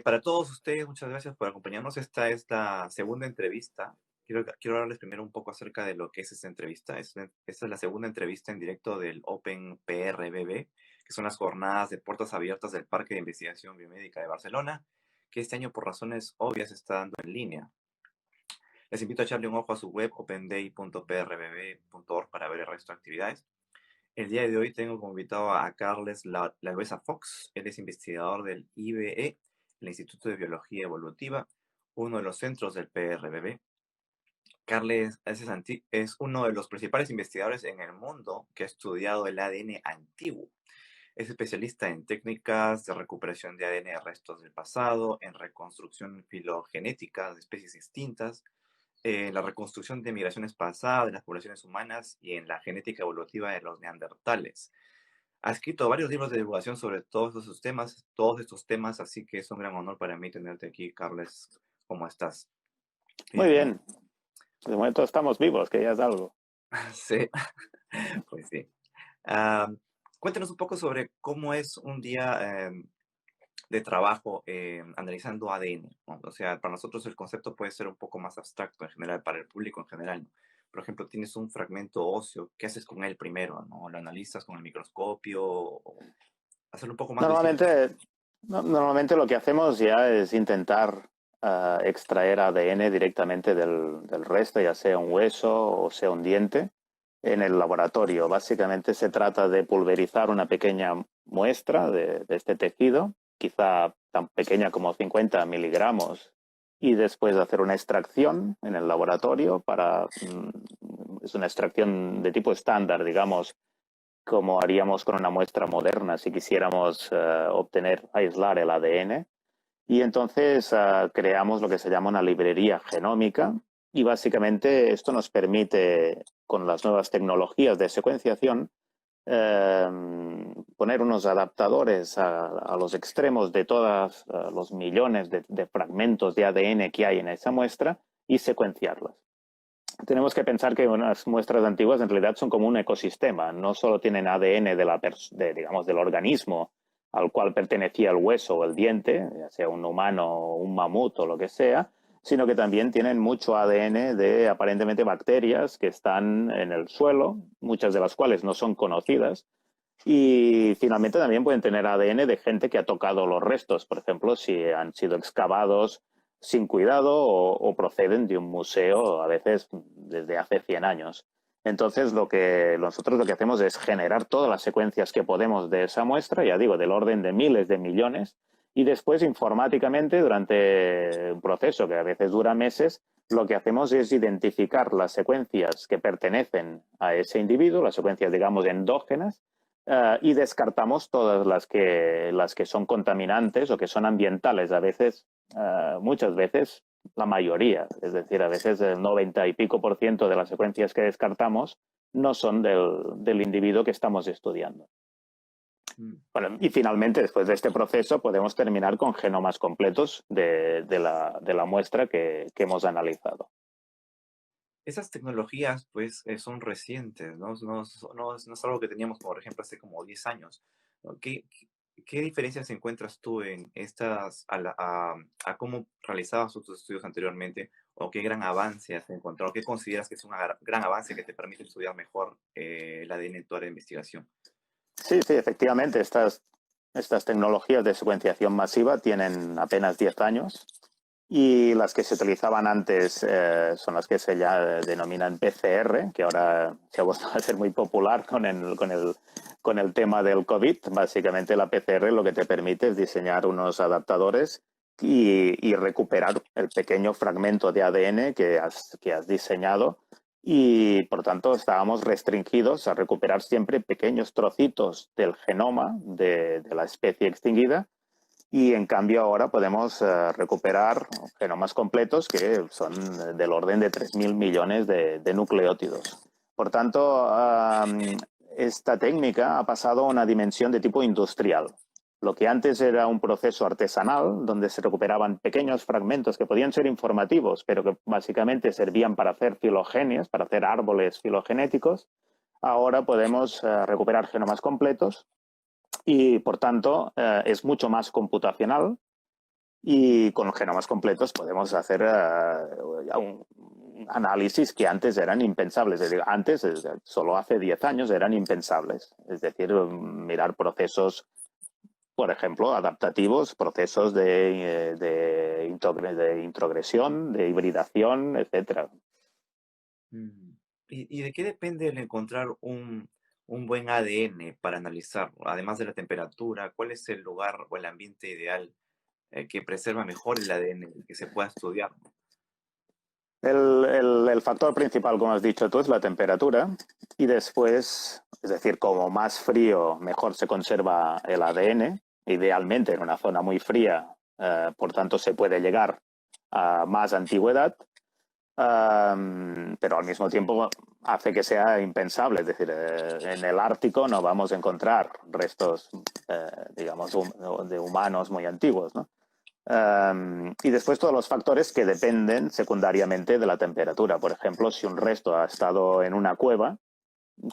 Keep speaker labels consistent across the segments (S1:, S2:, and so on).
S1: Para todos ustedes, muchas gracias por acompañarnos. Esta es la segunda entrevista. Quiero hablarles primero un poco acerca de lo que es esta entrevista. Esta es la segunda entrevista en directo del Open PRBB, que son las jornadas de puertas abiertas del Parque de Investigación Biomédica de Barcelona, que este año por razones obvias se está dando en línea. Les invito a echarle un ojo a su web openday.prbb.org para ver el resto de actividades. El día de hoy tengo como invitado a Carles Lalbesa Fox. Él es investigador del IBE, el Instituto de Biología Evolutiva, uno de los centros del PRBB. Carles es uno de los principales investigadores en el mundo que ha estudiado el ADN antiguo. Es especialista en técnicas de recuperación de ADN de restos del pasado, en reconstrucción filogenética de especies extintas, en la reconstrucción de migraciones pasadas de las poblaciones humanas y en la genética evolutiva de los neandertales. Ha escrito varios libros de divulgación sobre todos estos temas, así que es un gran honor para mí tenerte aquí, Carles. ¿Cómo estás?
S2: Muy
S1: Bienvenido.
S2: bien, de momento estamos vivos, que ya es algo.
S1: Sí, pues sí. Ah, Cuéntanos un poco sobre cómo es un día de trabajo analizando ADN, ¿no? O sea, para nosotros el concepto puede ser un poco más abstracto en general, para el público en general, ¿no? Por ejemplo, tienes un fragmento óseo, ¿qué haces con él primero, no? ¿Lo analizas con el microscopio o hacerlo un poco más visible?
S2: Normalmente, normalmente lo que hacemos ya es intentar extraer ADN directamente del resto, ya sea un hueso o sea un diente, en el laboratorio. Básicamente se trata de pulverizar una pequeña muestra de este tejido, quizá tan pequeña como 50 miligramos, y después hacer una extracción en el laboratorio es una extracción de tipo estándar, digamos, como haríamos con una muestra moderna si quisiéramos aislar el ADN. Y entonces creamos lo que se llama una librería genómica y básicamente esto nos permite, con las nuevas tecnologías de secuenciación, eh, poner unos adaptadores a los extremos de todos los millones de fragmentos de ADN que hay en esa muestra y secuenciarlas. Tenemos que pensar que unas muestras antiguas en realidad son como un ecosistema, no solo tienen ADN digamos, del organismo al cual pertenecía el hueso o el diente, ya sea un humano, un mamut o lo que sea, sino que también tienen mucho ADN de aparentemente bacterias que están en el suelo, muchas de las cuales no son conocidas, y finalmente también pueden tener ADN de gente que ha tocado los restos, por ejemplo, si han sido excavados sin cuidado o proceden de un museo, a veces desde hace 100 años. Entonces, nosotros lo que hacemos es generar todas las secuencias que podemos de esa muestra, ya digo, del orden de miles de millones, y después informáticamente, durante un proceso que a veces dura meses, lo que hacemos es identificar las secuencias que pertenecen a ese individuo, las secuencias, digamos, endógenas, y descartamos todas las que son contaminantes o que son ambientales. A veces, muchas veces, la mayoría, es decir, a veces el 90 y pico por ciento de las secuencias que descartamos no son del individuo que estamos estudiando.
S1: Mm.
S2: Bueno, y finalmente, después de este proceso, podemos terminar con genomas completos de la muestra que hemos analizado.
S1: Esas tecnologías, pues, son recientes, ¿no? No es algo que teníamos, por ejemplo, hace como 10 años, ¿no? ¿Qué diferencias encuentras tú en estas, a cómo realizabas tus estudios anteriormente? ¿O qué gran avance has encontrado? ¿Qué consideras que es un gran avance que te permite estudiar mejor el ADN en tu área de investigación?
S2: Sí, sí, efectivamente, estas tecnologías de secuenciación masiva tienen apenas 10 años y las que se utilizaban antes son las que se ya denominan PCR, que ahora se ha vuelto a ser muy popular con el tema del COVID. Básicamente la PCR lo que te permite es diseñar unos adaptadores y recuperar el pequeño fragmento de ADN que has diseñado y por tanto estábamos restringidos a recuperar siempre pequeños trocitos del genoma de la especie extinguida y en cambio ahora podemos recuperar genomas completos que son del orden de 3.000 millones de nucleótidos. Por tanto, esta técnica ha pasado a una dimensión de tipo industrial. Lo que antes era un proceso artesanal, donde se recuperaban pequeños fragmentos que podían ser informativos, pero que básicamente servían para hacer filogenias, para hacer árboles filogenéticos, ahora podemos recuperar genomas completos y, por tanto, es mucho más computacional Y con genomas completos podemos hacer un análisis que antes eran impensables. Es decir, antes, solo hace 10 años, eran impensables. Es decir, mirar procesos, por ejemplo, adaptativos, procesos de introgresión, de hibridación, etcétera.
S1: Mm. ¿Y de qué depende el encontrar un buen ADN para analizar? Además de la temperatura, ¿cuál es el lugar o el ambiente ideal que preserva mejor el ADN que se pueda estudiar?
S2: El factor principal, como has dicho tú, es la temperatura y después, es decir, como más frío, mejor se conserva el ADN, idealmente en una zona muy fría, por tanto se puede llegar a más antigüedad, pero al mismo tiempo hace que sea impensable, es decir, en el Ártico no vamos a encontrar restos, digamos, de humanos muy antiguos, ¿no? Y después todos los factores que dependen secundariamente de la temperatura. Por ejemplo, si un resto ha estado en una cueva,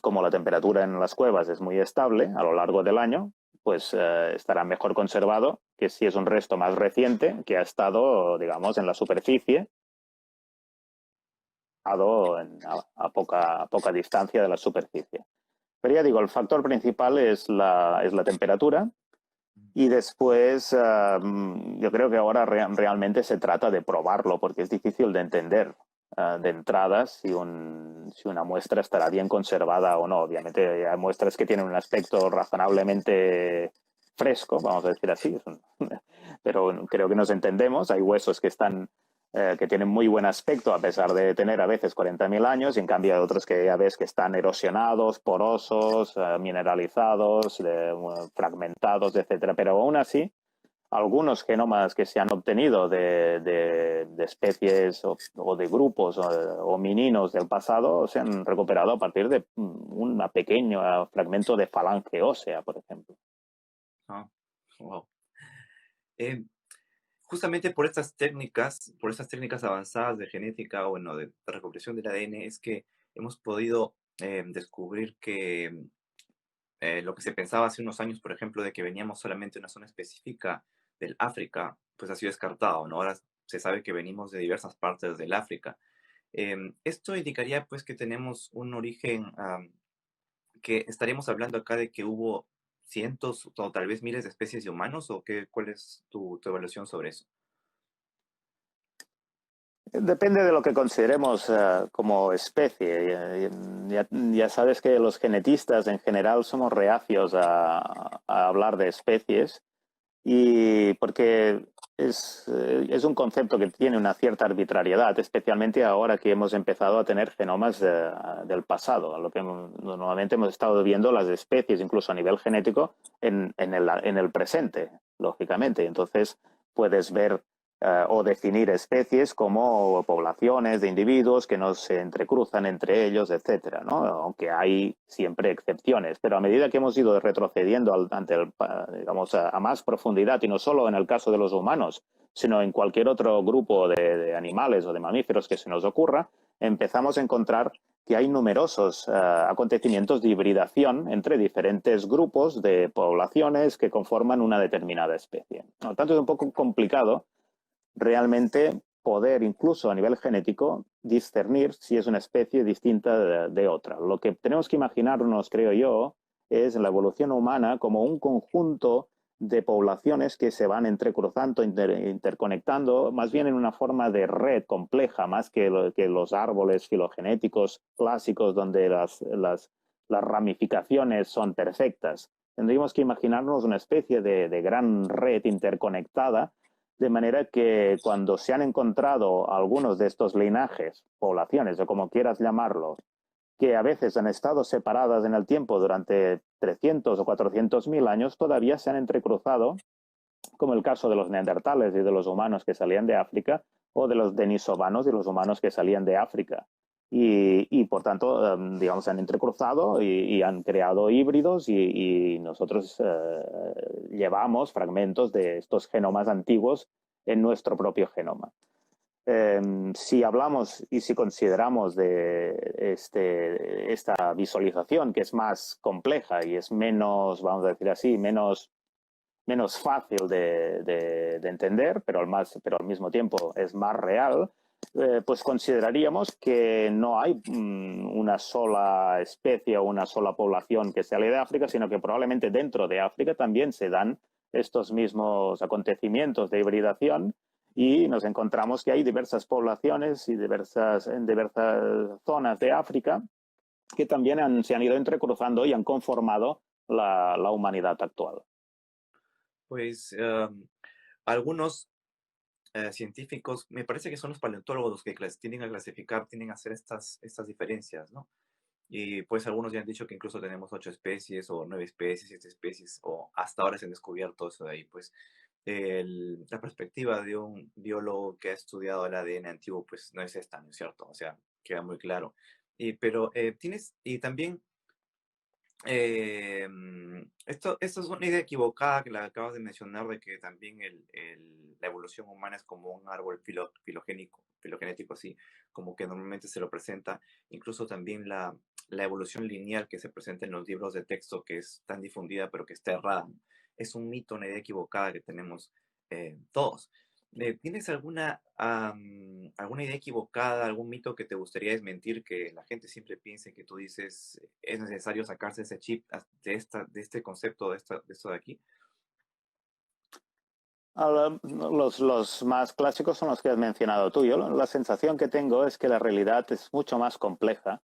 S2: como la temperatura en las cuevas es muy estable a lo largo del año, pues estará mejor conservado que si es un resto más reciente que ha estado, digamos, en la superficie, a poca distancia de la superficie. Pero ya digo, el factor principal es la temperatura. Y después, yo creo que ahora realmente se trata de probarlo, porque es difícil de entender de entrada si una muestra estará bien conservada o no. Obviamente hay muestras que tienen un aspecto razonablemente fresco, vamos a decir así, pero creo que nos entendemos. Hay huesos que están que tienen muy buen aspecto a pesar de tener a veces 40.000 años, y en cambio hay otros que ya ves que están erosionados, porosos, mineralizados, fragmentados, etcétera. Pero aún así, algunos genomas que se han obtenido de especies o de grupos homininos del pasado se han recuperado a partir de un pequeño fragmento de falange ósea, por ejemplo.
S1: Ah, wow. Eh, Justamente por estas técnicas avanzadas de genética, bueno, de recopilación del ADN, es que hemos podido descubrir que lo que se pensaba hace unos años, por ejemplo, de que veníamos solamente de una zona específica del África, pues ha sido descartado, ¿no? Ahora se sabe que venimos de diversas partes del África. Esto indicaría, pues, que tenemos un origen, que estaríamos hablando acá de que hubo cientos o tal vez miles de especies de humanos, ¿o qué, cuál es tu evaluación sobre eso?
S2: Depende de lo que consideremos como especie. Ya sabes que los genetistas en general somos reacios a hablar de especies, y porque es un concepto que tiene una cierta arbitrariedad, especialmente ahora que hemos empezado a tener genomas del pasado, a lo que normalmente hemos estado viendo las especies, incluso a nivel genético, en el presente, lógicamente. Entonces puedes ver o definir especies como poblaciones de individuos que no se entrecruzan entre ellos, etcétera, ¿no? Aunque hay siempre excepciones. Pero a medida que hemos ido retrocediendo digamos, a más profundidad, y no solo en el caso de los humanos, sino en cualquier otro grupo de animales o de mamíferos que se nos ocurra, empezamos a encontrar que hay numerosos acontecimientos de hibridación entre diferentes grupos de poblaciones que conforman una determinada especie. Por lo tanto, es un poco complicado realmente poder, incluso a nivel genético, discernir si es una especie distinta de otra. Lo que tenemos que imaginarnos, creo yo, es la evolución humana como un conjunto de poblaciones que se van entrecruzando, interconectando, más bien en una forma de red compleja, más que los árboles filogenéticos clásicos donde las ramificaciones son perfectas. Tendríamos que imaginarnos una especie de gran red interconectada, de manera que cuando se han encontrado algunos de estos linajes, poblaciones o como quieras llamarlos, que a veces han estado separadas en el tiempo durante 300 o 400 mil años, todavía se han entrecruzado, como el caso de los neandertales y de los humanos que salían de África, o de los denisovanos y los humanos que salían de África. Y por tanto, digamos, se han entrecruzado y han creado híbridos, y nosotros llevamos fragmentos de estos genomas antiguos en nuestro propio genoma. Si hablamos y si consideramos esta visualización, que es más compleja y es menos, vamos a decir así, menos menos fácil de entender, pero al mismo tiempo es más real, pues consideraríamos que no hay una sola especie o una sola población que sale de África, sino que probablemente dentro de África también se dan estos mismos acontecimientos de hibridación y nos encontramos que hay diversas poblaciones y en diversas zonas de África que también se han ido entrecruzando y han conformado la humanidad actual.
S1: Pues algunos científicos, me parece que son los paleontólogos los que tienden a clasificar, tienden a hacer estas diferencias, ¿no? Y pues algunos ya han dicho que incluso tenemos 8 especies o 9 especies, 7 especies, o hasta ahora se han descubierto eso de ahí. Pues la perspectiva de un biólogo que ha estudiado el ADN antiguo, pues no es esta, ¿no es cierto? O sea, queda muy claro. Pero y también esto es una idea equivocada que la acabas de mencionar, de que también la evolución humana es como un árbol filogenético, así, como que normalmente se lo presenta. Incluso también la evolución lineal que se presenta en los libros de texto, que es tan difundida, pero que está errada. Es un mito, una idea equivocada que tenemos todos. ¿Tienes alguna idea equivocada, algún mito que te gustaría desmentir, que la gente siempre piense que tú dices es necesario sacarse ese chip de este concepto, de esto de aquí?
S2: Los más clásicos son los que has mencionado tú. Yo la sensación que tengo es que la realidad es mucho más compleja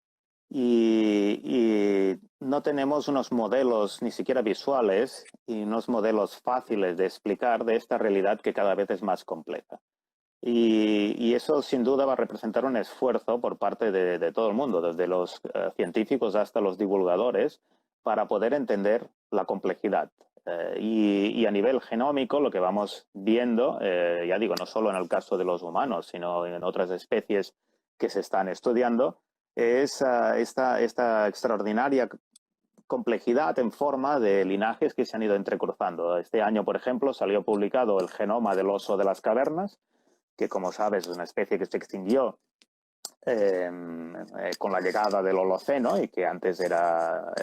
S2: y no tenemos unos modelos ni siquiera visuales y unos modelos fáciles de explicar de esta realidad que cada vez es más compleja. Y eso sin duda va a representar un esfuerzo por parte de todo el mundo, desde los científicos hasta los divulgadores, para poder entender la complejidad. Y a nivel genómico, lo que vamos viendo, ya digo, no solo en el caso de los humanos, sino en otras especies que se están estudiando, es esta extraordinaria complejidad en forma de linajes que se han ido entrecruzando. Este año, por ejemplo, salió publicado el genoma del oso de las cavernas, que como sabes es una especie que se extinguió con la llegada del Holoceno y que antes era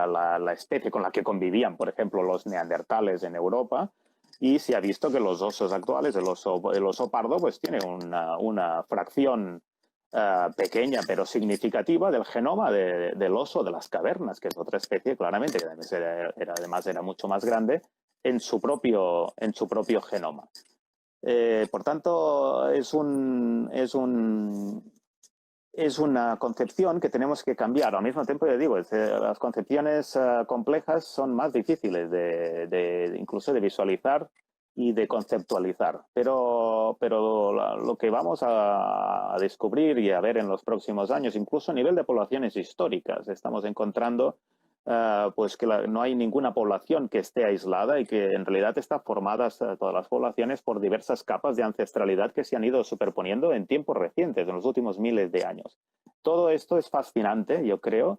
S2: la especie con la que convivían, por ejemplo, los neandertales en Europa. Y se ha visto que los osos actuales, el oso pardo, pues tiene una fracción pequeña pero significativa del genoma del oso de las cavernas, que es otra especie claramente que además era mucho más grande en su propio genoma. Por tanto, es una concepción que tenemos que cambiar. Al mismo tiempo, ya digo, las concepciones complejas son más difíciles incluso de visualizar y de conceptualizar. Pero lo que vamos a descubrir y a ver en los próximos años, incluso a nivel de poblaciones históricas, estamos encontrando pues que no hay ninguna población que esté aislada y que en realidad están formadas todas las poblaciones por diversas capas de ancestralidad que se han ido superponiendo en tiempos recientes, en los últimos miles de años. Todo esto es fascinante, yo creo,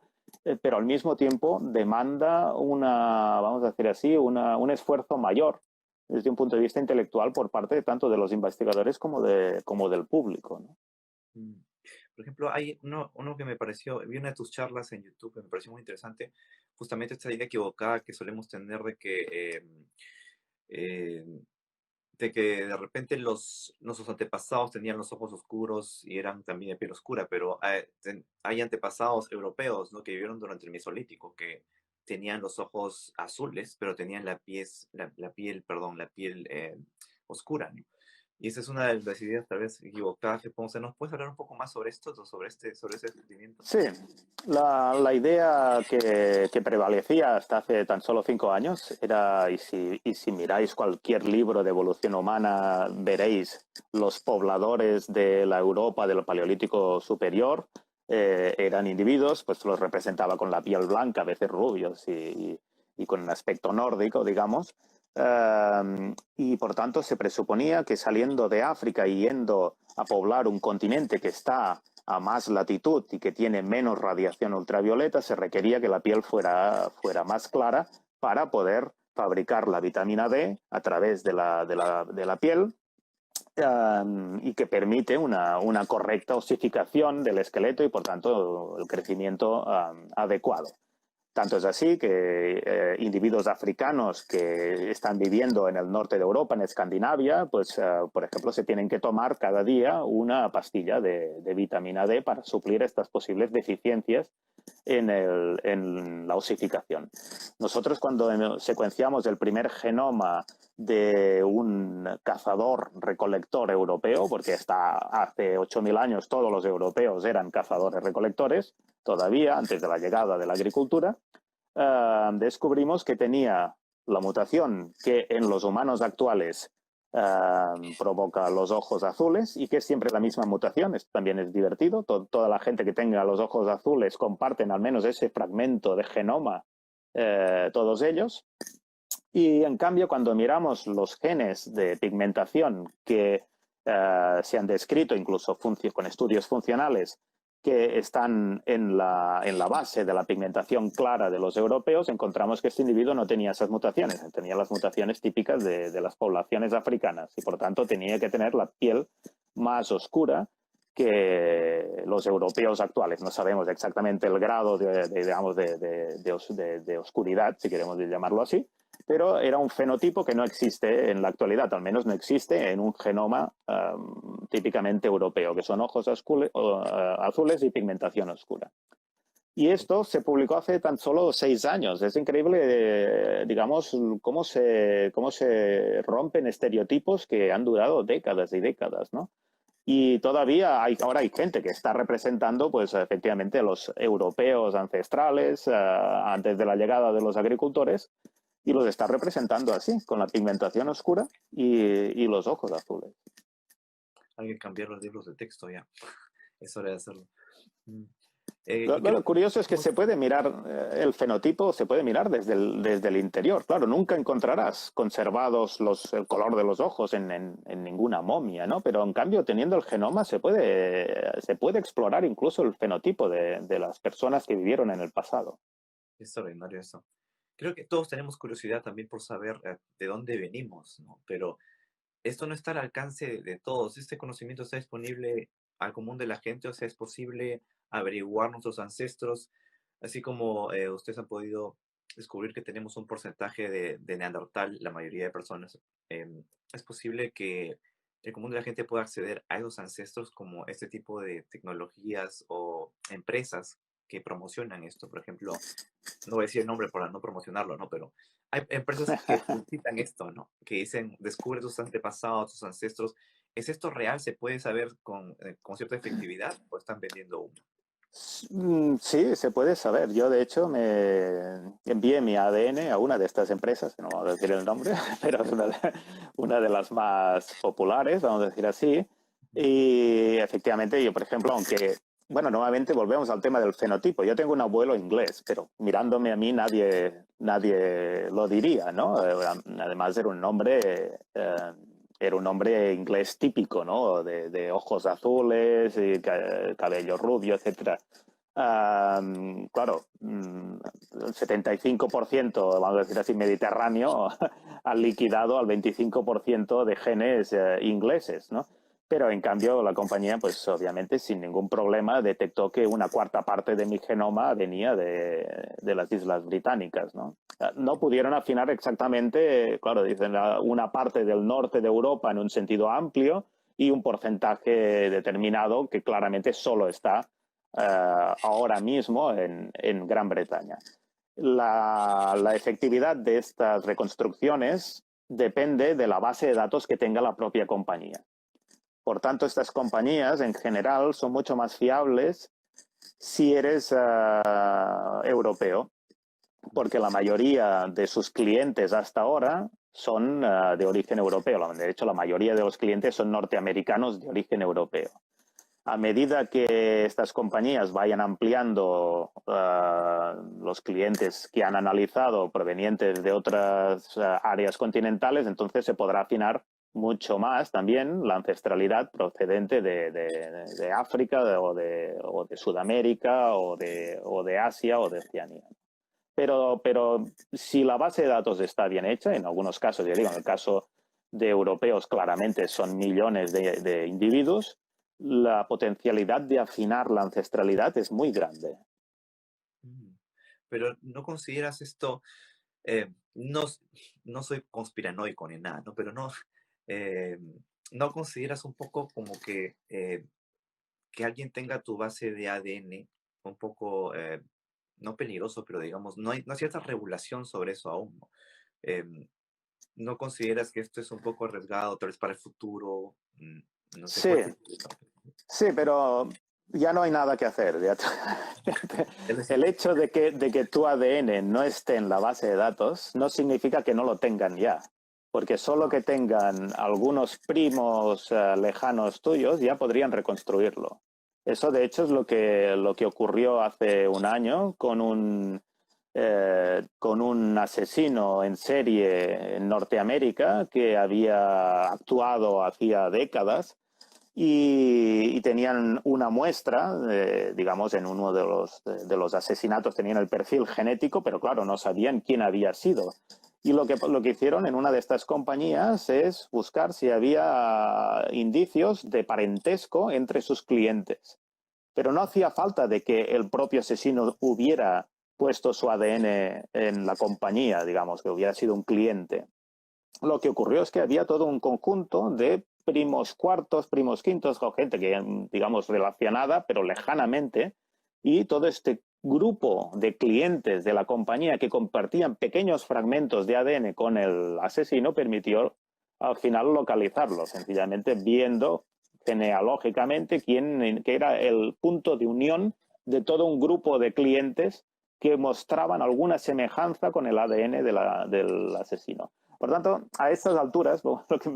S2: pero al mismo tiempo demanda vamos a decir así, un esfuerzo mayor desde un punto de vista intelectual por parte tanto de los investigadores como del público, ¿no?
S1: Mm. Por ejemplo, hay uno que vi una de tus charlas en YouTube que me pareció muy interesante, justamente esta idea equivocada que solemos tener eh, de que de repente nuestros antepasados tenían los ojos oscuros y eran también de piel oscura, pero hay antepasados europeos, ¿no?, que vivieron durante el Mesolítico, que tenían los ojos azules, pero tenían la piel oscura, ¿no? Y esa es una de las ideas tal vez equivocadas que podemos hacer. ¿Nos puedes hablar un poco más sobre esto, sobre ese descubrimiento?
S2: Sí, la idea que prevalecía hasta hace tan solo 5 años era, y si miráis cualquier libro de evolución humana, veréis los pobladores de la Europa del Paleolítico Superior eran individuos, pues los representaba con la piel blanca, a veces rubios y con un aspecto nórdico, digamos. Y por tanto se presuponía que saliendo de África y yendo a poblar un continente que está a más latitud y que tiene menos radiación ultravioleta, se requería que la piel fuera más clara para poder fabricar la vitamina D a través de la piel y que permite una correcta osificación del esqueleto y por tanto el crecimiento adecuado. Tanto es así que individuos africanos que están viviendo en el norte de Europa, en Escandinavia, pues, por ejemplo, se tienen que tomar cada día una pastilla de vitamina D para suplir estas posibles deficiencias en la osificación. Nosotros cuando secuenciamos el primer genoma de un cazador-recolector europeo, porque hasta hace 8.000 años todos los europeos eran cazadores-recolectores, todavía antes de la llegada de la agricultura, descubrimos que tenía la mutación que en los humanos actuales provoca los ojos azules y que es siempre la misma mutación. Esto también es divertido. Toda la gente que tenga los ojos azules comparten al menos ese fragmento de genoma, todos ellos. Y en cambio, cuando miramos los genes de pigmentación que se han descrito incluso con estudios funcionales que están en la base de la pigmentación clara de los europeos, encontramos que este individuo no tenía esas mutaciones, tenía las mutaciones típicas de las poblaciones africanas y por tanto tenía que tener la piel más oscura que los europeos actuales. No sabemos exactamente el grado de oscuridad, si queremos llamarlo así, pero era un fenotipo que no existe en la actualidad, al menos no existe en un genoma típicamente europeo, que son ojos azules y pigmentación oscura. Y esto se publicó hace tan solo 6 años. Es increíble, digamos, cómo se rompen estereotipos que han durado décadas y décadas, ¿no? Y todavía ahora hay gente que está representando, pues efectivamente, a los europeos ancestrales antes de la llegada de los agricultores y los está representando así, con la pigmentación oscura y los ojos azules.
S1: Hay que cambiar los libros de texto ya. Es hora de hacerlo.
S2: Lo curioso es que se puede mirar el fenotipo, se puede mirar desde el interior. Claro, nunca encontrarás conservados el color de los ojos en ninguna momia, ¿no? Pero en cambio, teniendo el genoma, se puede explorar incluso el fenotipo de las personas que vivieron en el pasado.
S1: Es extraordinario eso. Creo que todos tenemos curiosidad también por saber de dónde venimos, ¿no? Pero esto no está al alcance de todos. Este conocimiento está disponible al común de la gente, o sea, es posible averiguar nuestros ancestros, así como ustedes han podido descubrir que tenemos un porcentaje de Neandertal, la mayoría de personas. Es posible que el común de la gente pueda acceder a esos ancestros como este tipo de tecnologías o empresas que promocionan esto. Por ejemplo, no voy a decir el nombre para no promocionarlo, ¿no? Pero hay empresas que publicitan esto, ¿no? Que dicen, descubre tus antepasados, tus ancestros. ¿Es esto real? ¿Se puede saber con cierta efectividad o están vendiendo uno?
S2: Sí, se puede saber. Yo, de hecho, me envié mi ADN a una de estas empresas, que no vamos a decir el nombre, pero es una de las más populares, vamos a decir así. Y efectivamente, yo, por ejemplo, aunque, bueno, nuevamente volvemos al tema del fenotipo. Yo tengo un abuelo inglés, pero mirándome a mí nadie lo diría, ¿no? Además era un nombre... era un hombre inglés típico, ¿no? De ojos azules y cabello rubio, etc. Claro, el 75%, vamos a decir así, mediterráneo, ha liquidado al 25% de genes ingleses, ¿no? Pero en cambio la compañía, pues obviamente sin ningún problema, detectó que una cuarta parte de mi genoma venía de las Islas Británicas, ¿no? No pudieron afinar exactamente, claro, dicen una parte del norte de Europa en un sentido amplio y un porcentaje determinado que claramente solo está ahora mismo en Gran Bretaña. La efectividad de estas reconstrucciones depende de la base de datos que tenga la propia compañía. Por tanto, estas compañías en general son mucho más fiables si eres europeo, porque la mayoría de sus clientes hasta ahora son de origen europeo. De hecho, la mayoría de los clientes son norteamericanos de origen europeo. A medida que estas compañías vayan ampliando los clientes que han analizado provenientes de otras áreas continentales, entonces se podrá afinar mucho más también la ancestralidad procedente de África o de Sudamérica o de Asia o de Oceanía. Pero si la base de datos está bien hecha, en algunos casos, ya digo, en el caso de europeos claramente son millones de individuos, la potencialidad de afinar la ancestralidad es muy grande.
S1: pero ¿no consideras esto, no, no soy conspiranoico ni nada, ¿no? Pero no, eh, ¿no consideras un poco como que alguien tenga tu base de ADN un poco, no peligroso, pero digamos, no hay cierta regulación sobre eso aún, ¿no? Em, ¿No consideras que esto es un poco arriesgado, tal vez para el futuro? No sé
S2: Sí,
S1: cuál es.
S2: sí, pero ya no hay nada que hacer.
S1: Es-
S2: El hecho de que tu ADN no esté en la base de datos no significa que no lo tengan ya, porque solo
S1: ah,
S2: que tengan algunos primos lejanos tuyos ya podrían reconstruirlo. Eso, de hecho, es lo que ocurrió hace un año con un asesino en serie en Norteamérica que había actuado hacía décadas y tenían una muestra, digamos, en uno de los asesinatos tenían el perfil genético, pero claro, no sabían quién había sido. Y lo que hicieron en una de estas compañías es buscar si había indicios de parentesco entre sus clientes. Pero no hacía falta de que el propio asesino hubiera puesto su ADN en la compañía, digamos, que hubiera sido un cliente. Lo que ocurrió es que había todo un conjunto de primos cuartos, primos quintos, o gente que, digamos, relacionada, pero lejanamente, y todo este grupo de clientes de la compañía que compartían pequeños fragmentos de ADN con el asesino permitió al final localizarlo, sencillamente viendo genealógicamente qué era el punto de unión de todo un grupo de clientes que mostraban alguna semejanza con el ADN del asesino. Por tanto, a estas alturas, lo que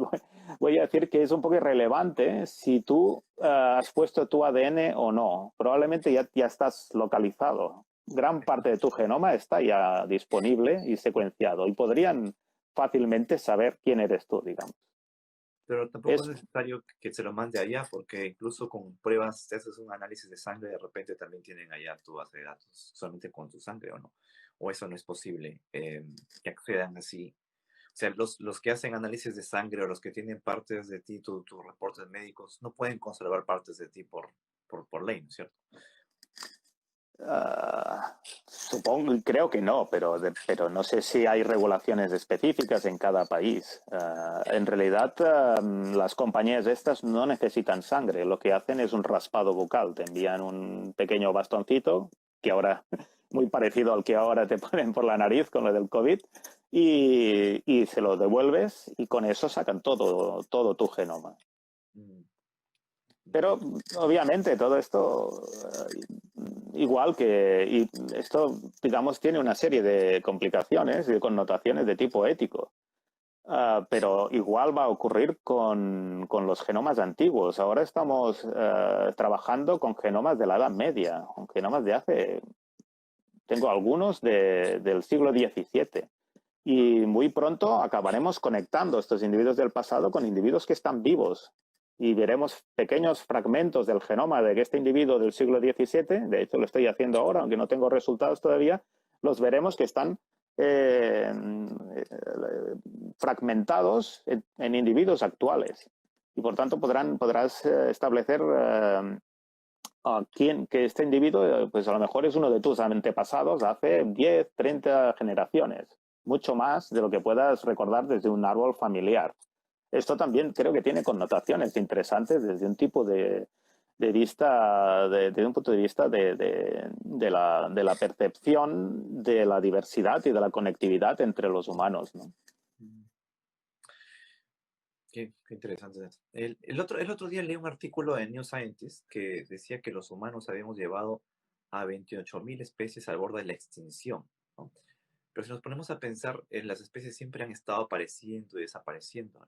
S2: voy a decir que es un poco irrelevante si tú has puesto tu ADN o no. Probablemente ya estás localizado. Gran parte de tu genoma está ya disponible y secuenciado y podrían fácilmente saber quién eres tú, digamos.
S1: pero tampoco
S2: Es,
S1: es necesario que se lo mande allá, porque incluso con pruebas, si haces un análisis de sangre, de repente también tienen allá tu base de datos, solamente con tu sangre o no. O eso no es posible, que accedan así. O sea, los que hacen análisis de sangre o los que tienen partes de ti, tus reportes médicos, no pueden conservar partes de ti por ley, ¿no es cierto?
S2: supongo, creo que no, pero no sé si hay regulaciones específicas en cada país. En realidad, las compañías estas no necesitan sangre. Lo que hacen es un raspado bucal. Te envían un pequeño bastoncito, que ahora, muy parecido al que ahora te ponen por la nariz con lo del COVID, y se lo devuelves y con eso sacan todo tu genoma.
S1: Mm,
S2: Pero
S1: entiendo.
S2: obviamente todo esto, igual que, y esto, digamos, tiene una serie de complicaciones y de connotaciones de tipo ético. Pero igual va a ocurrir con los genomas antiguos. Ahora estamos trabajando con genomas de la Edad Media, con genomas de hace, tengo algunos del siglo XVII. Y muy pronto acabaremos conectando estos individuos del pasado con individuos que están vivos. Y veremos pequeños fragmentos del genoma de este individuo del siglo XVII, de hecho lo estoy haciendo ahora, aunque no tengo resultados todavía, los veremos que están eh, fragmentados en individuos actuales. Y por tanto podrás establecer a quién, que este individuo, pues a lo mejor es uno de tus antepasados hace 10, 30 generaciones, mucho más de lo que puedas recordar desde un árbol familiar. Esto también creo que tiene connotaciones interesantes desde un tipo de vista, de un punto de vista de la percepción de la diversidad y de la conectividad entre los humanos, ¿no?
S1: Mm, qué interesante es. El otro día leí un artículo en New Scientist que decía que los humanos habíamos llevado a 28.000 especies al borde de la extinción, ¿no? Pero si nos ponemos a pensar, las especies siempre han estado apareciendo y desapareciendo, ¿no?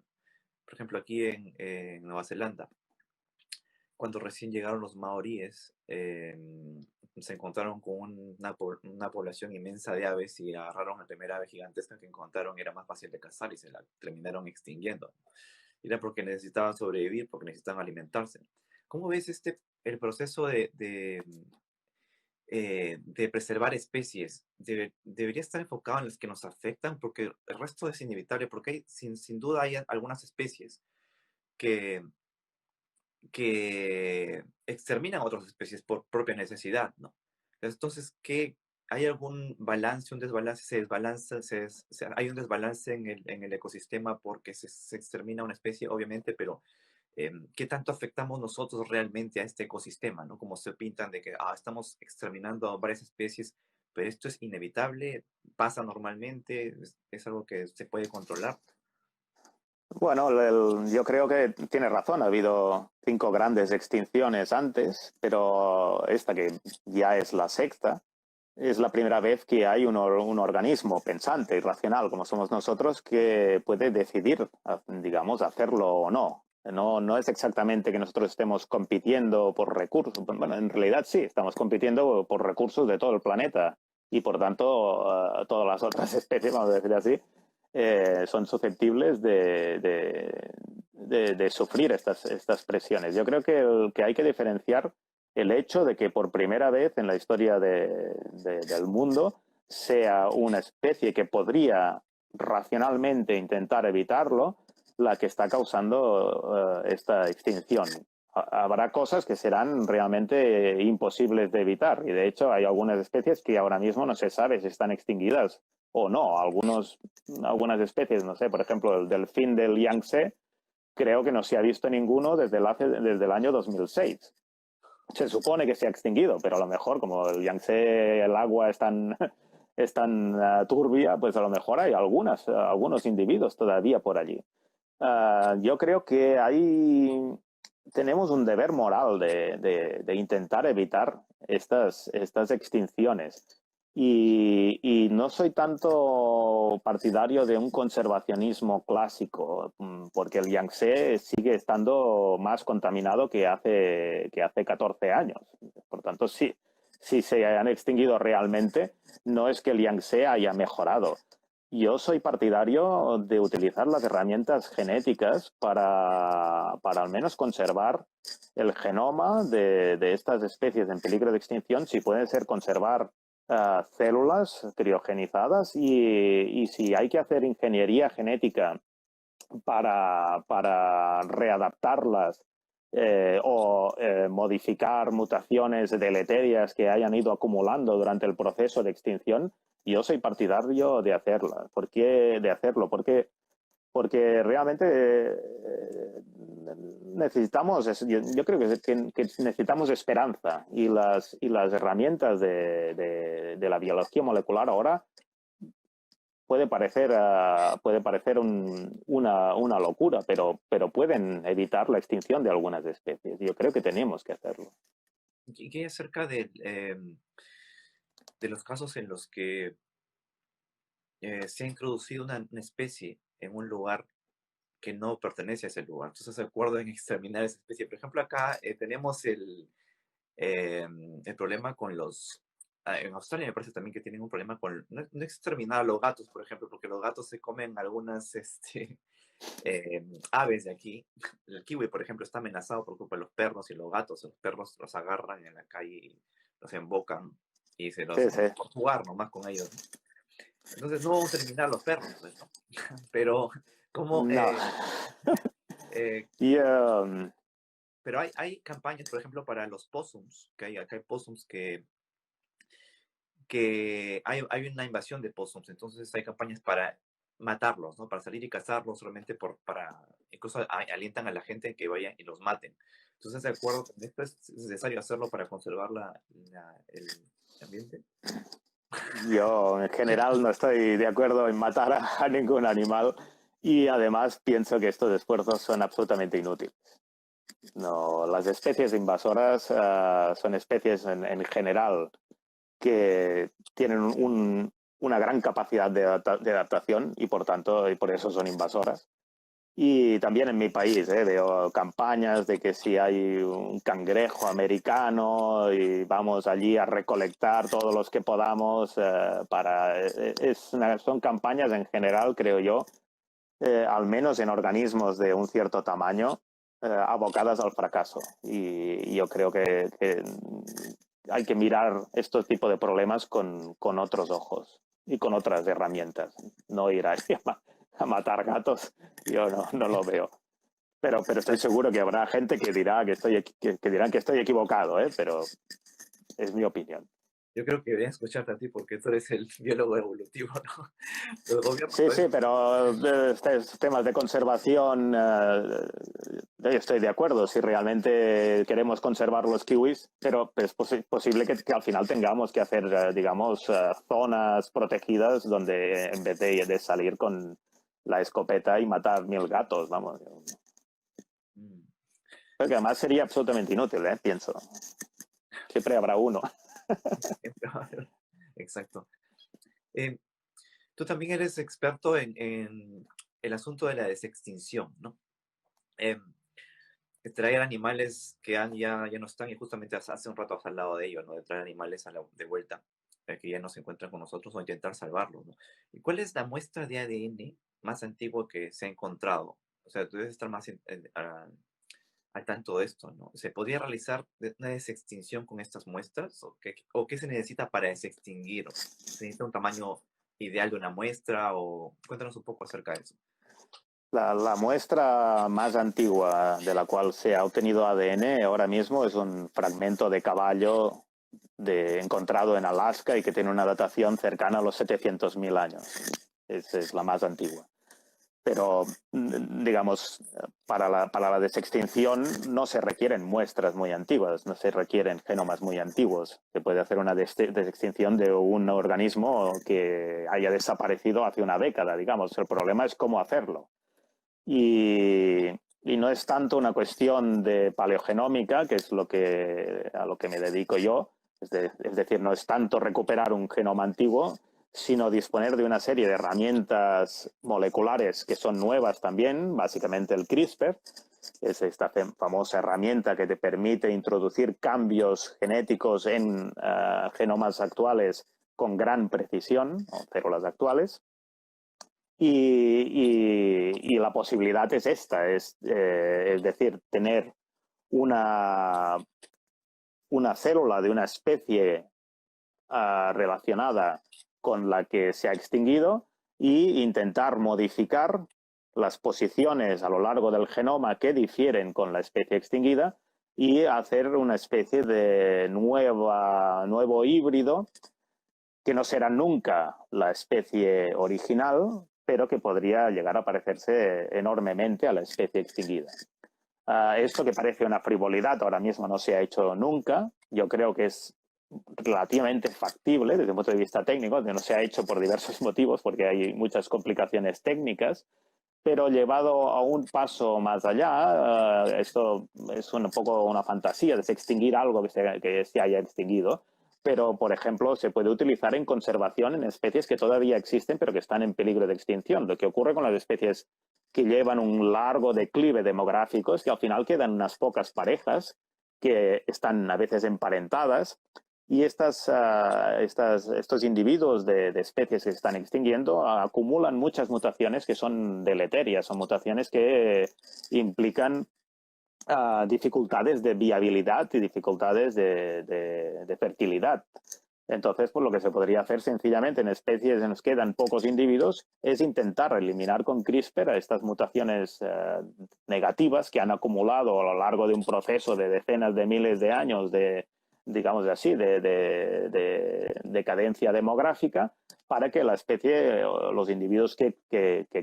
S1: Por ejemplo, aquí en Nueva Zelanda, cuando recién llegaron los maoríes, se encontraron con una población inmensa de aves y agarraron la primera ave gigantesca que encontraron, era más fácil de cazar y se la terminaron extinguiendo. Era porque necesitaban sobrevivir, porque necesitaban alimentarse. ¿Cómo ves el proceso de preservar especies? Debería estar enfocado en las que nos afectan, porque el resto es inevitable, porque sin duda hay algunas especies que exterminan a otras especies por propia necesidad, ¿no? Entonces, ¿hay algún balance, un desbalance, se desbalanza, hay un desbalance en el ecosistema porque se extermina una especie, obviamente, pero ¿qué tanto afectamos nosotros realmente a este ecosistema, ¿no? Como se pintan de que estamos exterminando a varias especies, pero esto es inevitable, pasa normalmente, es algo que se puede controlar.
S2: Bueno, yo creo que tiene razón. Ha habido 5 grandes extinciones antes, pero esta que ya es la sexta, es la primera vez que hay un organismo pensante y racional como somos nosotros que puede decidir, digamos, hacerlo o no. No es exactamente que nosotros estemos compitiendo por recursos. Bueno, en realidad sí, estamos compitiendo por recursos de todo el planeta y por tanto todas las otras especies, vamos a decir así, son susceptibles de sufrir estas presiones. Yo creo que hay que diferenciar el hecho de que por primera vez en la historia del mundo sea una especie que podría racionalmente intentar evitarlo la que está causando esta extinción. Habrá cosas que serán realmente imposibles de evitar y de hecho hay algunas especies que ahora mismo no se sabe si están extinguidas o no. Algunas especies, no sé, por ejemplo el delfín del Yangtze, creo que no se ha visto ninguno desde el año 2006. Se supone que se ha extinguido, pero a lo mejor como el Yangtze, el agua es tan turbia, pues a lo mejor hay algunos individuos todavía por allí. Yo creo que tenemos un deber moral de intentar evitar estas extinciones. Y no soy tanto partidario de un conservacionismo clásico, porque el Yangtze sigue estando más contaminado que hace 14 años. Por tanto, sí, si se han extinguido realmente, no es que el Yangtze haya mejorado. Yo soy partidario de utilizar las herramientas genéticas para al menos conservar el genoma de estas especies en peligro de extinción, si puede ser conservar células criogenizadas y si hay que hacer ingeniería genética para readaptarlas o modificar mutaciones deleterias que hayan ido acumulando durante el proceso de extinción, yo soy partidario de hacerla. ¿Por qué de hacerlo? Porque realmente necesitamos, yo creo que necesitamos esperanza y las herramientas de la biología molecular ahora puede parecer una locura, pero pueden evitar la extinción de algunas especies. Yo creo que tenemos que hacerlo.
S1: ¿Y qué hay acerca de los casos en los que se ha introducido una especie en un lugar que no pertenece a ese lugar? Entonces, se acuerdan en exterminar esa especie. Por ejemplo, acá tenemos el problema con en Australia me parece también que tienen un problema con no exterminar a los gatos, por ejemplo, porque los gatos se comen algunas aves de aquí. El kiwi, por ejemplo, está amenazado por culpa de los perros y los gatos. Los perros los agarran en la calle y los embocan y se los
S2: Sí, sí.
S1: por jugar nomás con ellos, ¿no? Entonces no vamos a eliminar a los perros, pues, ¿no? Pero como
S2: No.
S1: eh,
S2: Y,
S1: pero hay campañas, por ejemplo, para los possums, acá hay possums que hay una invasión de possums, entonces hay campañas para matarlos, ¿no? Para salir y cazarlos solamente incluso alientan a la gente que vayan y los maten. Entonces, de acuerdo con esto, es necesario hacerlo para conservar el ambiente.
S2: yo en general no estoy de acuerdo en matar a ningún animal y además pienso que estos esfuerzos son absolutamente inútiles. No, las especies invasoras son especies en general que tienen una gran capacidad de adaptación y y por eso son invasoras. Y también en mi país veo campañas de que si hay un cangrejo americano y vamos allí a recolectar todos los que podamos son campañas en general, creo yo, al menos en organismos de un cierto tamaño, abocadas al fracaso. Y yo creo que hay que mirar estos tipos de problemas con otros ojos y con otras herramientas. No ir a matar gatos, yo no lo veo. Pero estoy seguro que habrá gente que dirán que estoy equivocado, pero es mi opinión.
S1: Yo creo que deberían escucharte a ti porque tú eres el biólogo evolutivo, ¿no? Los gobiernos
S2: Sí,
S1: a
S2: sí,
S1: veces...
S2: pero estos temas de conservación, yo estoy de acuerdo si realmente queremos conservar los kiwis, pero es posible que al final tengamos que hacer, digamos, zonas protegidas donde en vez de salir con la escopeta y matar 1000 gatos, vamos.
S1: Mm,
S2: Porque además sería absolutamente inútil, pienso. Siempre habrá uno.
S1: exacto. Eh, Tú también eres experto en el asunto de la desextinción, ¿no? Em, Traer animales que ya no están, y justamente hace un rato has hablado de ello, ¿no? De traer animales de vuelta, que ya no se encuentran con nosotros o intentar salvarlos, ¿no? ¿Y cuál es la muestra de ADN más antigua que se ha encontrado? O sea, tú debes estar más al tanto de esto, ¿no? ¿Se podría realizar una desextinción con estas muestras? ¿O qué se necesita para desextinguir? ¿Se necesita un tamaño ideal de una muestra? O cuéntanos un poco acerca de eso.
S2: La muestra más antigua de la cual se ha obtenido ADN ahora mismo es un fragmento de caballo encontrado en Alaska y que tiene una datación cercana a los 700.000 años. Es la más antigua. Pero, digamos, para la desextinción no se requieren muestras muy antiguas, no se requieren genomas muy antiguos. Se puede hacer una desextinción de un organismo que haya desaparecido hace una década, digamos. El problema es cómo hacerlo. Y no es tanto una cuestión de paleogenómica, que es a lo que me dedico yo, es decir, no es tanto recuperar un genoma antiguo, sino disponer de una serie de herramientas moleculares que son nuevas también, básicamente el CRISPR, es esta famosa herramienta que te permite introducir cambios genéticos en genomas actuales con gran precisión, o células actuales. Y la posibilidad es esta, es decir, tener una, una célula de una especie relacionada con la que se ha extinguido e intentar modificar las posiciones a lo largo del genoma que difieren con la especie extinguida y hacer una especie de nuevo híbrido que no será nunca la especie original, pero que podría llegar a parecerse enormemente a la especie extinguida. Esto que parece una frivolidad ahora mismo no se ha hecho nunca. Yo creo que es relativamente factible desde un punto de vista técnico, que no se ha hecho por diversos motivos, porque hay muchas complicaciones técnicas, pero llevado a un paso más allá, esto es un poco una fantasía, de extinguir algo que se haya extinguido, pero, por ejemplo, se puede utilizar en conservación en especies que todavía existen, pero que están en peligro de extinción. Lo que ocurre con las especies que llevan un largo declive demográfico es que al final quedan unas pocas parejas que están a veces emparentadas y estos individuos de especies que se están extinguiendo acumulan muchas mutaciones que son deleterias, son mutaciones que implican dificultades de viabilidad y dificultades de fertilidad. Entonces, pues lo que se podría hacer sencillamente en especies en las que quedan pocos individuos es intentar eliminar con CRISPR a estas mutaciones negativas que han acumulado a lo largo de un proceso de decenas de miles de años digamos así, de decadencia demográfica para que la especie, los individuos que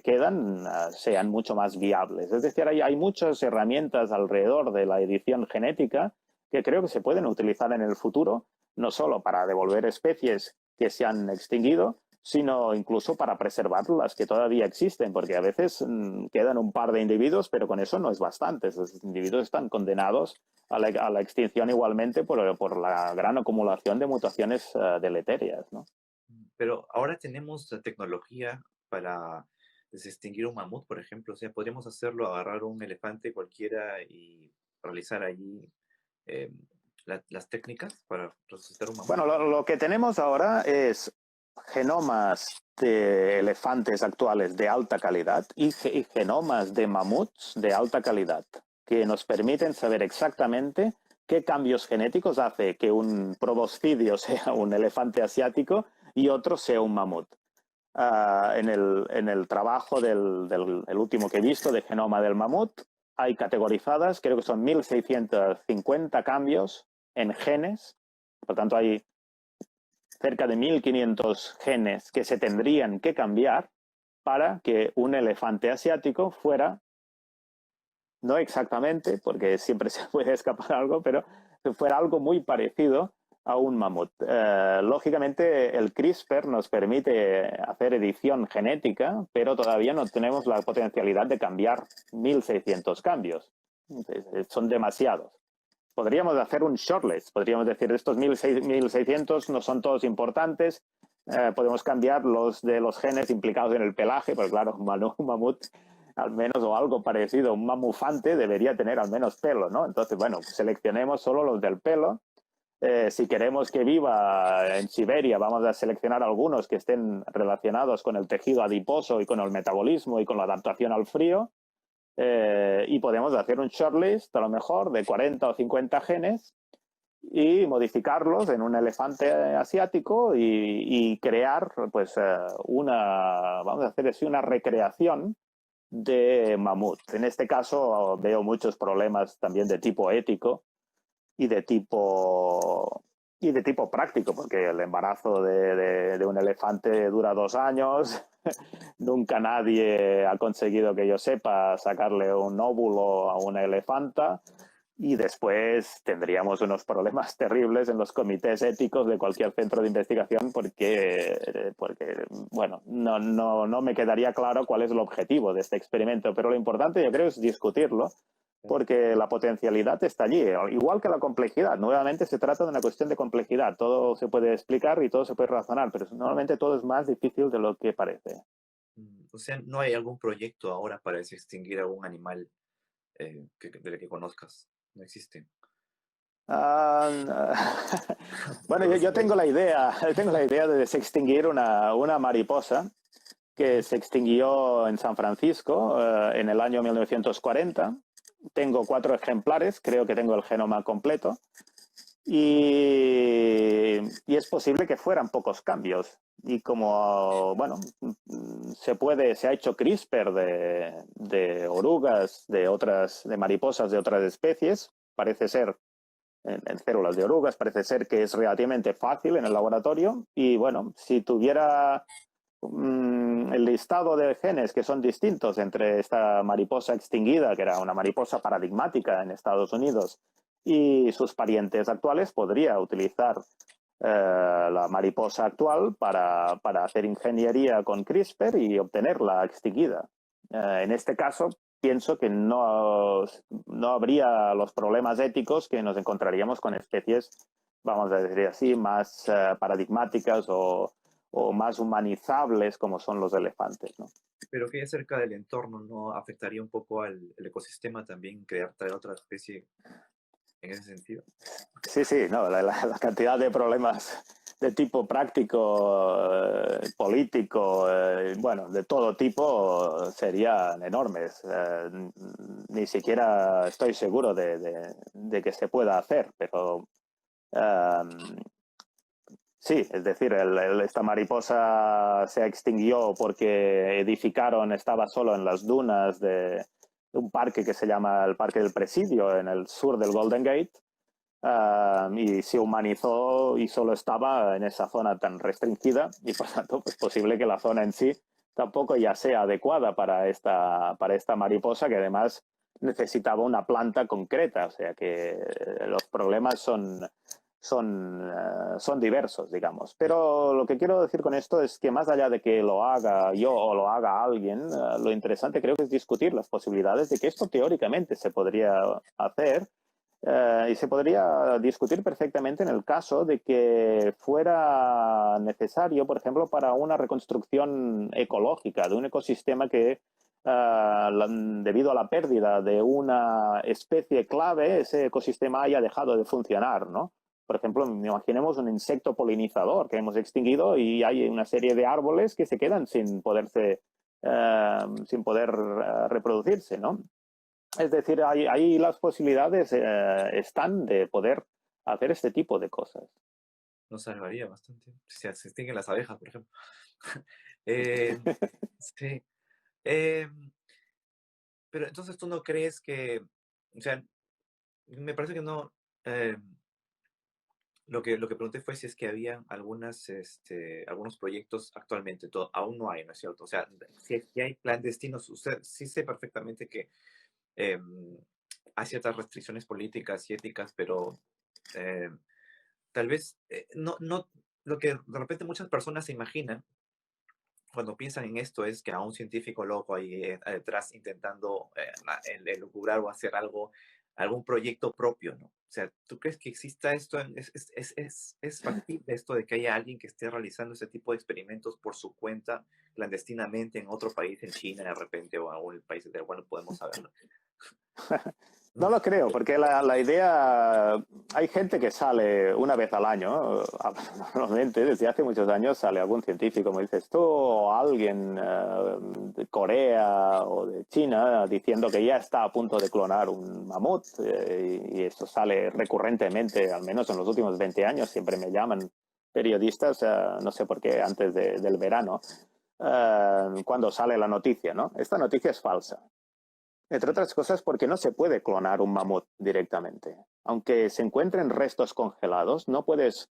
S2: quedan, sean mucho más viables. Es decir, hay muchas herramientas alrededor de la edición genética que creo que se pueden utilizar en el futuro, no solo para devolver especies que se han extinguido, sino incluso para preservar las que todavía existen, porque a veces quedan un par de individuos, pero con eso no es bastante. Esos individuos están condenados a la extinción igualmente por la gran acumulación de mutaciones deleterias, ¿no?
S1: Pero ahora tenemos la tecnología para desextinguir un mamut, por ejemplo. O sea, podríamos hacerlo, agarrar un elefante cualquiera y realizar allí eh, las técnicas para resucitar un mamut.
S2: Bueno, lo que tenemos ahora es genomas de elefantes actuales de alta calidad y genomas de mamuts de alta calidad, que nos permiten saber exactamente qué cambios genéticos hace que un proboscidio sea un elefante asiático y otro sea un mamut. En el trabajo el último que he visto de genoma del mamut, hay categorizadas, creo que son 1650 cambios en genes. Por tanto, hay cerca de 1.500 genes que se tendrían que cambiar para que un elefante asiático fuera, no exactamente, porque siempre se puede escapar algo, pero fuera algo muy parecido a un mamut. Lógicamente, el CRISPR nos permite hacer edición genética, pero todavía no tenemos la potencialidad de cambiar 1.600 cambios. Son demasiados. Podríamos hacer un shortlist, podríamos decir, estos 1.600 no son todos importantes, podemos cambiar los de los genes implicados en el pelaje, porque claro, un mamut al menos o algo parecido, un mamufante debería tener al menos pelo, ¿no? Entonces, bueno, seleccionemos solo los del pelo. Si queremos que viva en Siberia, vamos a seleccionar algunos que estén relacionados con el tejido adiposo y con el metabolismo y con la adaptación al frío. Y podemos hacer un shortlist, a lo mejor, de 40 o 50 genes y modificarlos en un elefante asiático y crear, pues, vamos a hacer así una recreación de mamut. En este caso veo muchos problemas también de tipo ético y de tipo práctico, porque el embarazo de un elefante dura 2 años. Nunca nadie ha conseguido, que yo sepa, sacarle un óvulo a una elefanta. Y después tendríamos unos problemas terribles en los comités éticos de cualquier centro de investigación porque bueno, no me quedaría claro cuál es el objetivo de este experimento. Pero lo importante, yo creo, es discutirlo, porque la potencialidad está allí, igual que la complejidad. Nuevamente se trata de una cuestión de complejidad. Todo se puede explicar y todo se puede razonar, pero normalmente todo es más difícil de lo que parece.
S1: O sea, ¿no hay algún proyecto ahora para extinguir algún animal del que conozcas? No existe.
S2: Uh, bueno,
S1: No lo
S2: yo
S1: sé.
S2: tengo la idea de extinguir una mariposa que
S1: Ujú.
S2: se extinguió en San Francisco en el año 1940. Tengo 4 ejemplares, creo que tengo el genoma completo. Y es posible que fueran pocos cambios. Y como, bueno, se ha hecho CRISPR de orugas, de mariposas de otras especies, parece ser, en células de orugas, parece ser que es relativamente fácil en el laboratorio. Y bueno, si tuviera el listado de genes que son distintos entre esta mariposa extinguida, que era una mariposa paradigmática en Estados Unidos, y sus parientes actuales, podría utilizar la mariposa actual para hacer ingeniería con CRISPR y obtenerla extinguida. En este caso, pienso que no habría los problemas éticos que nos encontraríamos con especies, vamos a decir así, más paradigmáticas o más humanizables como son los elefantes, ¿no?
S1: Pero que cerca del entorno no afectaría un poco al el ecosistema también, crear traer otra especie en ese sentido.
S2: Sí, sí, no, la cantidad de problemas de tipo práctico, político, bueno, de todo tipo serían enormes. Ni siquiera estoy seguro de que se pueda hacer, pero sí, es decir, esta mariposa se extinguió porque edificaron, estaba solo en las dunas de un parque que se llama el Parque del Presidio, en el sur del Golden Gate, y se humanizó y solo estaba en esa zona tan restringida y por tanto es posible que la zona en sí tampoco ya sea adecuada para esta mariposa, que además necesitaba una planta concreta, o sea que los problemas son diversos, digamos. Pero lo que quiero decir con esto es que más allá de que lo haga yo o lo haga alguien, lo interesante creo que es discutir las posibilidades de que esto teóricamente se podría hacer. Y se podría discutir perfectamente en el caso de que fuera necesario, por ejemplo, para una reconstrucción ecológica de un ecosistema que, debido a la pérdida de una especie clave, ese ecosistema haya dejado de funcionar, ¿no? Por ejemplo, imaginemos un insecto polinizador que hemos extinguido y hay una serie de árboles que se quedan sin poder reproducirse, ¿no? Es decir, ahí las posibilidades están de poder hacer este tipo de cosas.
S1: Nos salvaría bastante. Si se extinguen las abejas, por ejemplo. Eh, sí. Em, pero entonces tú no crees que, o sea, me parece que no, lo que pregunté fue si es que había algunos proyectos actualmente, aún no hay, ¿no es cierto? O sea, si es que hay clandestinos, usted sí sé perfectamente que em, hay ciertas restricciones políticas y éticas, pero em, tal vez no, lo que de repente muchas personas se imaginan cuando piensan en esto es que a un científico loco ahí detrás intentando elucubrar o hacer algo, algún proyecto propio, ¿no? O sea, ¿tú crees que exista esto? ¿Es factible esto de que haya alguien que esté realizando ese tipo de experimentos por su cuenta, clandestinamente, en otro país, en China de repente, o en algún país del cual no podemos saberlo?
S2: No
S1: ¿No?
S2: lo creo, porque la idea, hay gente que sale una vez al año, normalmente desde hace muchos años sale algún científico, como dices tú, o alguien de Corea o de China diciendo que ya está a punto de clonar un mamut, y esto sale recurrentemente, al menos en los últimos 20 años, siempre me llaman periodistas, no sé por qué, antes del verano, cuando sale la noticia, ¿no? Esta noticia es falsa. Entre otras cosas porque no se puede clonar un mamut directamente. Aunque se encuentren restos congelados, no puedes,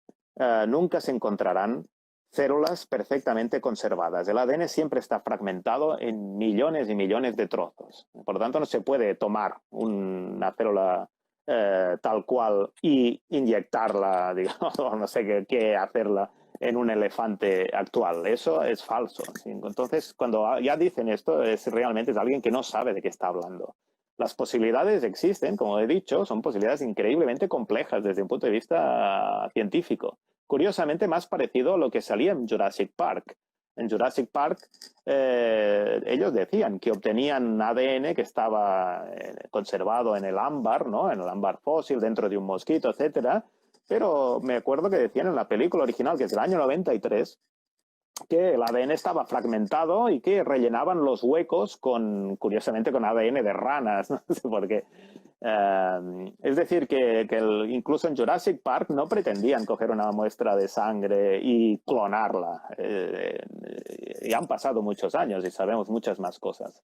S2: nunca se encontrarán células perfectamente conservadas. El ADN siempre está fragmentado en millones y millones de trozos. Por lo tanto, no se puede tomar una célula tal cual y inyectarla, digamos, o no sé qué hacerla en un elefante actual. Eso es falso. ¿Sí? Entonces, cuando ya dicen esto, realmente es alguien que no sabe de qué está hablando. Las posibilidades existen, como he dicho, son posibilidades increíblemente complejas desde un punto de vista científico. Curiosamente, más parecido a lo que salía en Jurassic Park. En Jurassic Park, ellos decían que obtenían ADN que estaba conservado en el ámbar, ¿no? En el ámbar fósil, dentro de un mosquito, etcétera. Pero me acuerdo que decían en la película original, que es del año 93, que el ADN estaba fragmentado y que rellenaban los huecos curiosamente, con ADN de ranas. No sé por qué. Es decir, que incluso en Jurassic Park no pretendían coger una muestra de sangre y clonarla. Y han pasado muchos años y sabemos muchas más cosas.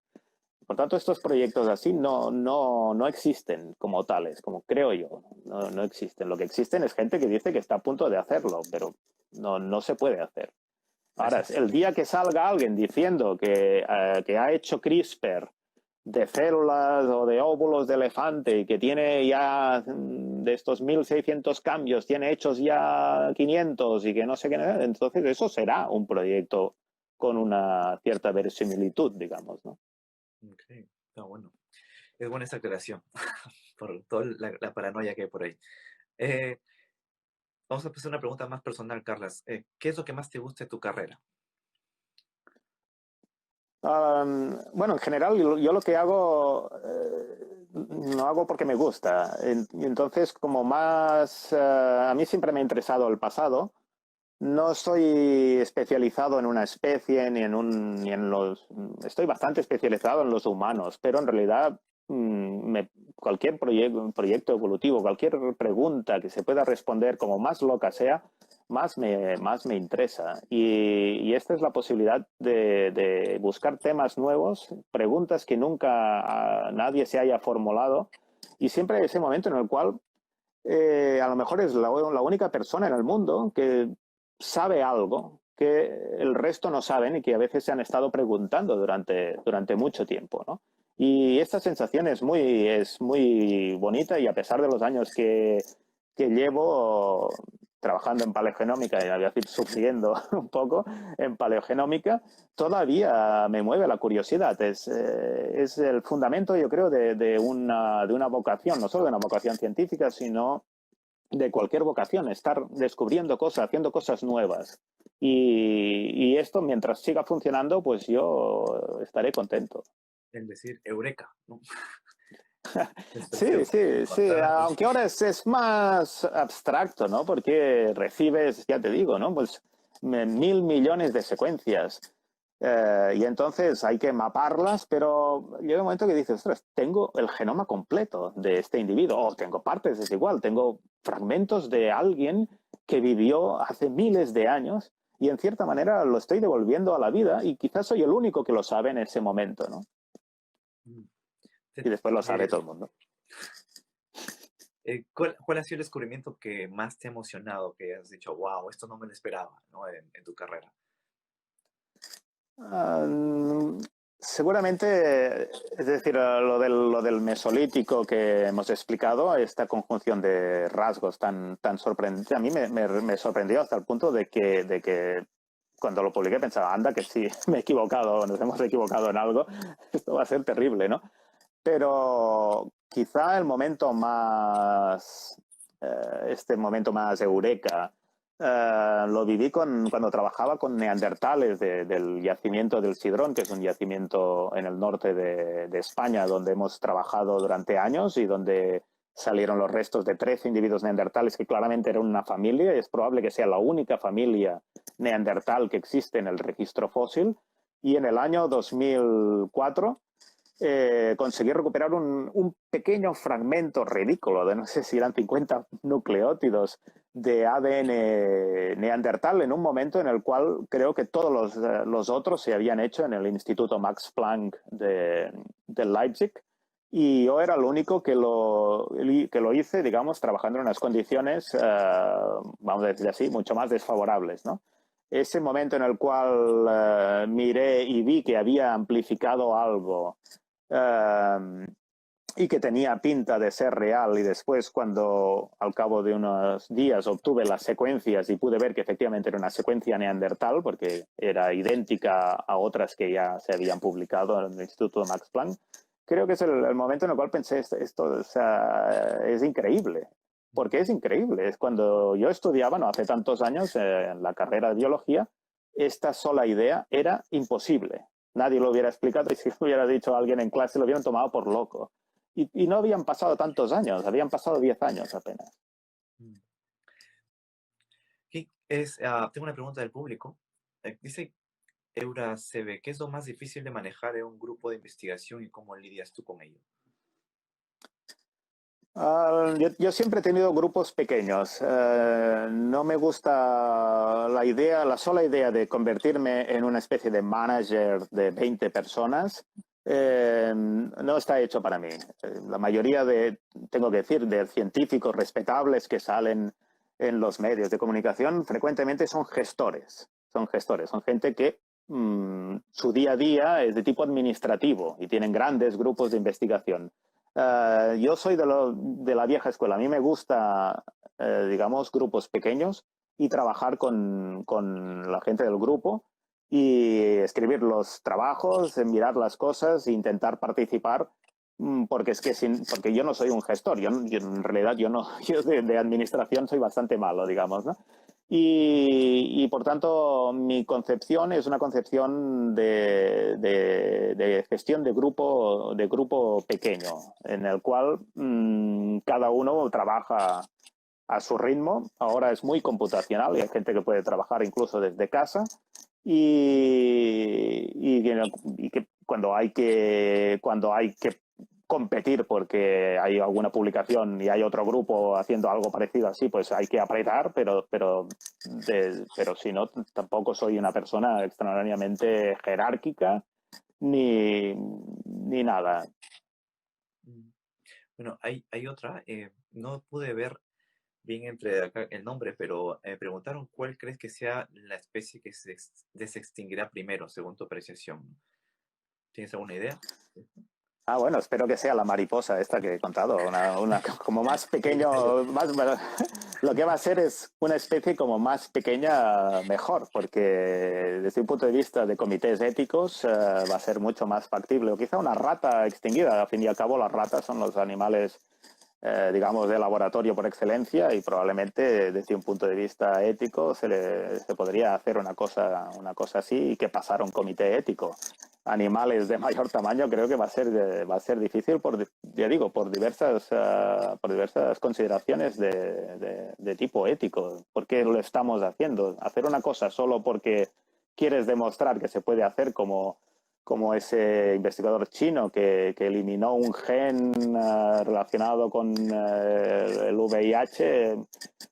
S2: Por tanto, estos proyectos así no existen como tales, como creo yo. No existen. Lo que existen es gente que dice que está a punto de hacerlo, pero no se puede hacer. Ahora,
S1: Gracias.
S2: el día que salga alguien diciendo que ha hecho CRISPR de células o de óvulos de elefante y que tiene ya de estos 1.600 cambios, tiene hechos ya 500 y que no sé qué, entonces eso será un proyecto con una cierta verosimilitud, digamos, ¿no?
S1: Ok, está bueno. Es buena esa aclaración por toda la paranoia que hay por ahí. Eh, Vamos a hacer una pregunta más personal, Carlas. ¿Qué es lo que más te gusta de tu carrera?
S2: Bueno, en general yo lo que hago no hago porque me gusta. Y entonces, como más, a mí siempre me ha interesado el pasado. No soy especializado en una especie ni en los... Estoy bastante especializado en los humanos, pero en realidad cualquier proyecto evolutivo, cualquier pregunta que se pueda responder como más loca sea, más me interesa. Y esta es la posibilidad de buscar temas nuevos, preguntas que nunca nadie se haya formulado, y siempre hay ese momento en el cual a lo mejor es la única persona en el mundo que sabe algo que el resto no saben y que a veces se han estado preguntando durante mucho tiempo, ¿no? Y esta sensación es muy bonita, y a pesar de los años que llevo trabajando en paleogenómica, y había decir sufriendo un poco en paleogenómica, todavía me mueve la curiosidad. Es el fundamento, yo creo, de una vocación, no solo de una vocación científica, sino de cualquier vocación, estar descubriendo cosas, haciendo cosas nuevas. Y esto, mientras siga funcionando, pues yo estaré contento.
S1: Es decir, Eureka, ¿no?
S2: Sí,
S1: Expresión.
S2: sí, sí,
S1: Encontrar la
S2: aunque
S1: respuesta.
S2: ahora es más abstracto, ¿no? Porque recibes, ya te digo, ¿no? Pues 1.000 millones de secuencias. Y entonces hay que maparlas, pero llega un momento que dices, ostras, tengo el genoma completo de este individuo, o tengo partes, es igual, tengo fragmentos de alguien que vivió hace miles de años, y en cierta manera lo estoy devolviendo a la vida, y quizás soy el único que lo sabe en ese momento, ¿no?
S1: Mm.
S2: Y después lo sabe
S1: Eh,
S2: todo el mundo.
S1: ¿Cuál ha sido el descubrimiento que más te ha emocionado, que has dicho, wow, esto no me lo esperaba, ¿no? En tu carrera.
S2: Ah, seguramente, es decir, lo del mesolítico que hemos explicado, esta conjunción de rasgos tan sorprendente, a mí me sorprendió hasta el punto de que cuando lo publiqué pensaba, anda, que sí, me he equivocado, nos hemos equivocado en algo, esto va a ser terrible, ¿no? Pero quizá el momento más, este momento más eureka, lo viví cuando trabajaba con neandertales del yacimiento del Sidrón, que es un yacimiento en el norte de España, donde hemos trabajado durante años y donde salieron los restos de 13 individuos neandertales que claramente eran una familia, y es probable que sea la única familia neandertal que existe en el registro fósil. Y en el año 2004 conseguí recuperar un pequeño fragmento ridículo de no sé si eran 50 nucleótidos de ADN neandertal en un momento en el cual creo que todos los otros se habían hecho en el Instituto Max Planck de Leipzig, y yo era el único que lo hice, digamos, trabajando en unas condiciones, vamos a decir así, mucho más desfavorables, ¿no? Ese momento en el cual miré y vi que había amplificado algo uh, y que tenía pinta de ser real, y después cuando al cabo de unos días obtuve las secuencias y pude ver que efectivamente era una secuencia neandertal porque era idéntica a otras que ya se habían publicado en el Instituto Max Planck, creo que es el momento en el cual pensé esto o sea, es increíble. Porque es increíble, es cuando yo estudiaba, no hace tantos años, en la carrera de biología, esta sola idea era imposible. Nadie lo hubiera explicado, y si lo hubiera dicho a alguien en clase lo hubieran tomado por loco. Y no habían pasado tantos años, habían pasado 10 años apenas.
S1: Mm. Tengo una pregunta del público. Dice Eura CB, ¿qué es lo más difícil de manejar en un grupo de investigación y cómo lidias tú con ello?
S2: Yo siempre he tenido grupos pequeños. No me gusta la sola idea de convertirme en una especie de manager de 20 personas. No está hecho para mí. La mayoría tengo que decir, de científicos respetables que salen en los medios de comunicación, frecuentemente son gestores. Son gestores, son gente que su día a día es de tipo administrativo y tienen grandes grupos de investigación. Yo soy de la vieja escuela. A mí me gusta, digamos, grupos pequeños y trabajar con la gente del grupo y escribir los trabajos, mirar las cosas e intentar participar, porque es que porque yo no soy un gestor. En realidad yo de administración soy bastante malo, digamos, ¿no? Y por tanto, mi concepción es una concepción de gestión de grupo pequeño, en el cual cada uno trabaja a su ritmo. Ahora es muy computacional y hay gente que puede trabajar incluso desde casa. Y que cuando hay que competir porque hay alguna publicación y hay otro grupo haciendo algo parecido así, pues hay que apretar, pero si no, tampoco soy una persona extraordinariamente jerárquica ni nada.
S1: Mm. Bueno, hay otra. No pude ver bien entre acá el nombre, pero me preguntaron cuál crees que sea la especie que se extinguirá primero, según tu apreciación. ¿Tienes alguna idea?
S2: Bueno, espero que sea la mariposa esta que he contado, como más pequeño, lo que va a ser es una especie como más pequeña mejor, porque desde un punto de vista de comités éticos va a ser mucho más factible. O quizá una rata extinguida, al fin y al cabo las ratas son los animales, digamos, de laboratorio por excelencia, y probablemente desde un punto de vista ético se podría hacer una cosa así y que pasara un comité ético. Animales de mayor tamaño creo que va a ser difícil ya digo, por diversas consideraciones de tipo ético. ¿Por qué lo estamos haciendo? Hacer una cosa solo porque quieres demostrar que se puede hacer, como ese investigador chino que eliminó un gen relacionado con el VIH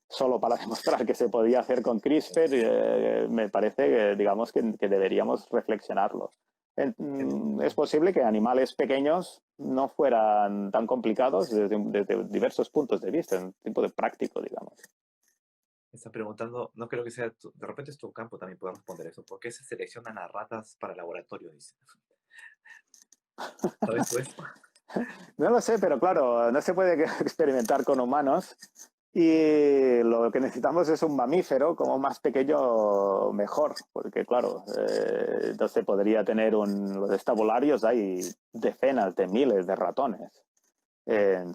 S2: solo para demostrar que se podía hacer con CRISPR. Me parece que, digamos, que deberíamos reflexionarlo. Es posible que animales pequeños no fueran tan complicados desde diversos puntos de vista, un tipo de práctico, digamos.
S1: Está preguntando, no creo que sea, de repente es tu campo también poder responder eso. ¿Por qué se seleccionan a ratas para el laboratorio? Dice. ¿Sabes tú esto?
S2: No lo sé, pero claro, no se puede experimentar con humanos y lo que necesitamos es un mamífero, como más pequeño, mejor, porque claro, no se podría tener los estabularios, hay decenas de miles de ratones.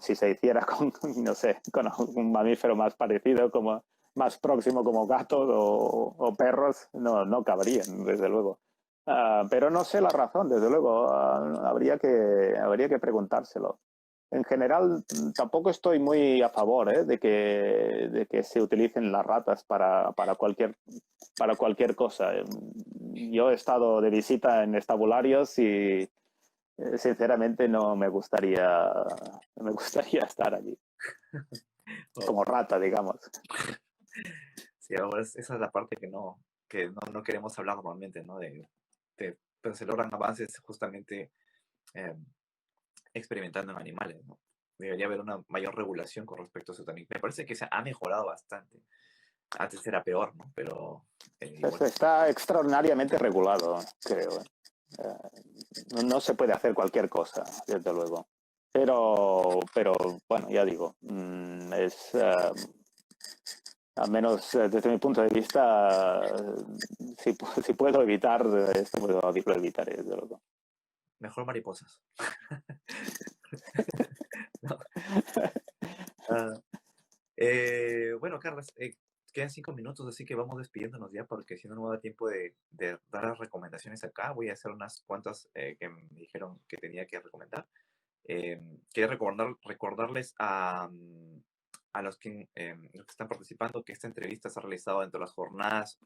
S2: Si se hiciera con, no sé, con un mamífero más parecido, como más próximo como gatos o perros, no cabrían, desde luego. Pero no sé la razón, desde luego, habría que preguntárselo. En general, tampoco estoy muy a favor de que se utilicen las ratas para cualquier cosa. Yo he estado de visita en estabularios y sinceramente no me gustaría estar allí,
S1: Oh,
S2: como rata, digamos.
S1: sí, ahora esa es la parte que no queremos hablar normalmente, ¿no? Pero se logran avances justamente eh, experimentando en animales, ¿no? Debería haber una mayor regulación con respecto a eso también. Me parece que se ha mejorado bastante. Antes era peor, ¿no? Pero igual.
S2: Está extraordinariamente regulado, creo. No se puede hacer cualquier cosa, desde luego. Pero bueno, ya digo, al menos desde mi punto de vista, si puedo evitar esto, pues lo evitaré, desde luego.
S1: Mejor mariposas. No. Ah, bueno, Carlos, quedan 5 minutos, así que vamos despidiéndonos ya, porque si no, no me da tiempo de dar las recomendaciones acá. Voy a hacer unas cuantas que me dijeron que tenía que recomendar. Quería recordarles a los que están participando que esta entrevista se ha realizado dentro de las jornadas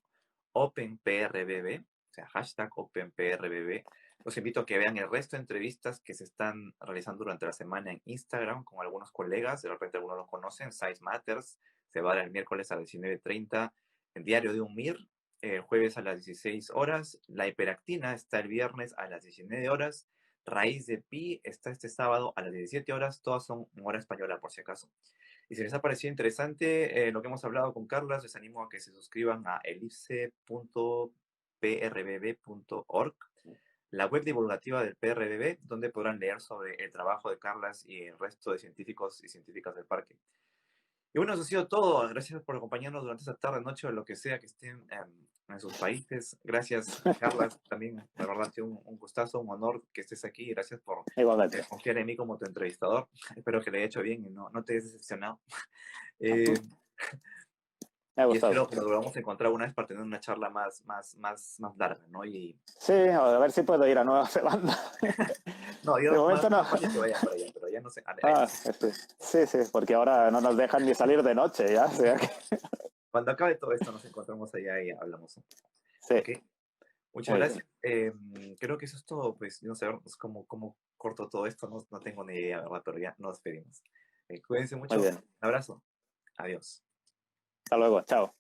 S1: OpenPRBB, o sea, hashtag OpenPRBB. Los invito a que vean el resto de entrevistas que se están realizando durante la semana en Instagram con algunos colegas, de repente algunos los conocen, Size Matters, se va a dar el miércoles a las 19:30, el Diario de un MIR, el jueves a las 16 horas, La Hiperactina está el viernes a las 19 horas, Raíz de Pi está este sábado a las 17 horas, todas son en hora española por si acaso. Y si les ha parecido interesante lo que hemos hablado con Carlas, les animo a que se suscriban a elipse.prbb.org, la web divulgativa del PRBB, donde podrán leer sobre el trabajo de Carlas y el resto de científicos y científicas del parque. Y bueno, eso ha sido todo. Gracias por acompañarnos durante esta tarde, noche o lo que sea que estén en sus países. Gracias, Carlas, también. La verdad, ha sido un gustazo, un honor que estés aquí. Gracias por
S2: Igualmente.
S1: confiar en mí como tu entrevistador. Espero que le haya hecho bien y no te hayas decepcionado. Eh,
S2: Me ha
S1: y
S2: gustado
S1: espero que
S2: mucho.
S1: nos volvamos a encontrar una vez para tener una charla más larga, ¿no? Y
S2: Sí, a ver si puedo ir a Nueva Zelanda.
S1: no,
S2: De
S1: yo
S2: momento no.
S1: más fácil que vayan para allá, pero ya no sé.
S2: Ah, sí, sí, porque ahora no nos dejan ni salir de noche, ya. O sea que,
S1: Cuando acabe todo esto, nos encontramos allá y hablamos.
S2: sí,
S1: ¿Ok? Muchas
S2: muy bien.
S1: gracias. Creo que eso es todo, pues, no sé pues, cómo corto todo esto, no tengo ni idea, ¿verdad? Pero ya nos despedimos. Cuídense
S2: Muy
S1: mucho.
S2: bien.
S1: Un abrazo. Adiós.
S2: Hasta luego. Chao.